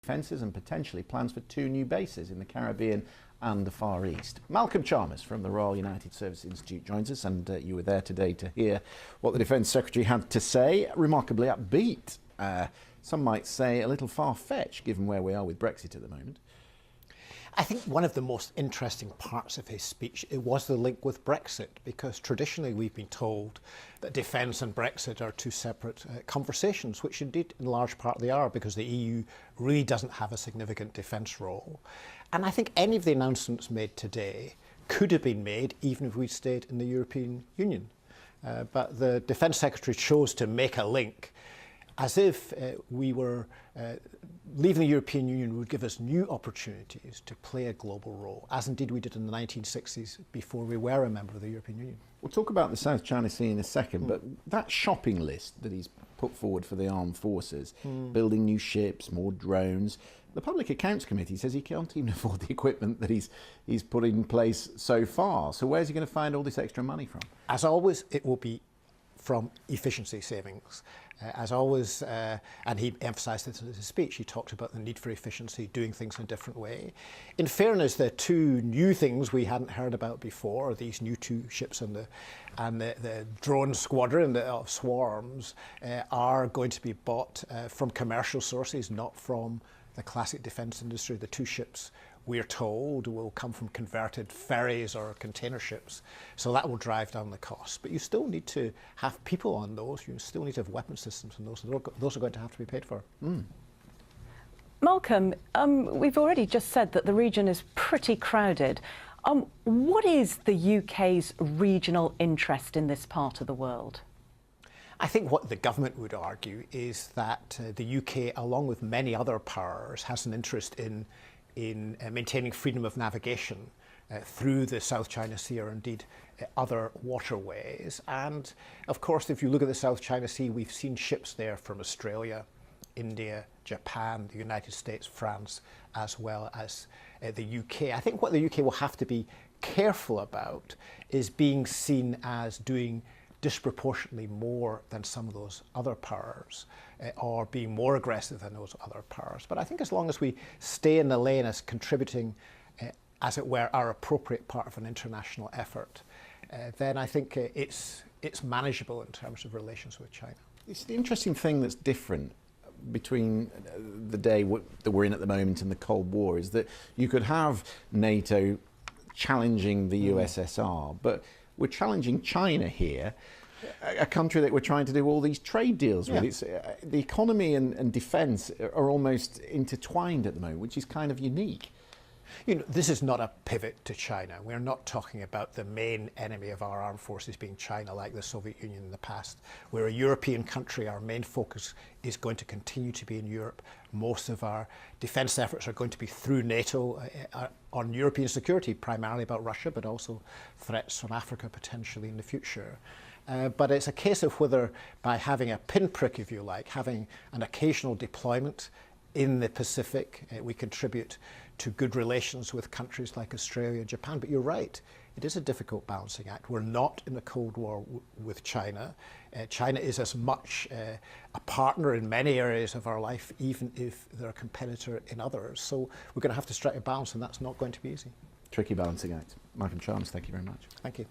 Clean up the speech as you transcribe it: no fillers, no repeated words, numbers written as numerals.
defences and potentially plans for 2 new bases in the Caribbean and the Far East. Malcolm Chalmers from the Royal United Service Institute joins us, and you were there today to hear what the Defence Secretary had to say. Remarkably upbeat. Some might say a little far-fetched given where we are with Brexit at the moment. I think one of the most interesting parts of his speech was the link with Brexit, because traditionally we've been told that defence and Brexit are 2 separate conversations, which indeed in large part they are, because the EU really doesn't have a significant defence role. And I think any of the announcements made today could have been made even if we'd stayed in the European Union. But the Defence Secretary chose to make a link as if we were leaving the European Union would give us new opportunities to play a global role, as indeed we did in the 1960s before we were a member of the European Union. We'll talk about the South China Sea in a second, but that shopping list that he's put forward for the armed forces, building new ships, more drones, the Public Accounts Committee says he can't even afford the equipment that he's put in place so far. So where's he going to find all this extra money from? As always, it will be from efficiency savings. As always, and he emphasised this in his speech, he talked about the need for efficiency, doing things in a different way. In fairness, the 2 new things we hadn't heard about before, these new 2 ships and the drone squadron of swarms, are going to be bought from commercial sources, not from the classic defence industry. The 2 ships, we're told, will come from converted ferries or container ships. So that will drive down the cost. But you still need to have people on those. You still need to have weapon systems on those. Those are going to have to be paid for. Malcolm, we've already just said that the region is pretty crowded. What is the UK's regional interest in this part of the world? I think what the government would argue is that the UK, along with many other powers, has an interest in maintaining freedom of navigation through the South China Sea, or indeed other waterways. And of course, if you look at the South China Sea, we've seen ships there from Australia, India, Japan, the United States, France, as well as the UK. I think what the UK will have to be careful about is being seen as doing disproportionately more than some of those other powers, or being more aggressive than those other powers. But I think as long as we stay in the lane as contributing, as it were, our appropriate part of an international effort, then I think it's manageable in terms of relations with China. It's the interesting thing that's different between the day that we're in at the moment and the Cold War is that you could have NATO challenging the USSR, but we're challenging China here, a country that we're trying to do all these trade deals with. It's, the economy and defence are almost intertwined at the moment, which is kind of unique. You know, this is not a pivot to China. We're not talking about the main enemy of our armed forces being China like the Soviet Union in the past. We're a European country. Our main focus is going to continue to be in Europe. Most of our defence efforts are going to be through NATO on European security, primarily about Russia, but also threats from Africa potentially in the future. But it's a case of whether by having a pinprick, if you like, having an occasional deployment in the Pacific, we contribute to good relations with countries like Australia and Japan. But you're right, it is a difficult balancing act. We're not in a Cold War with China. China is as much a partner in many areas of our life, even if they're a competitor in others. So we're going to have to strike a balance, and that's not going to be easy. Tricky balancing act. Malcolm Chalmers, thank you very much. Thank you.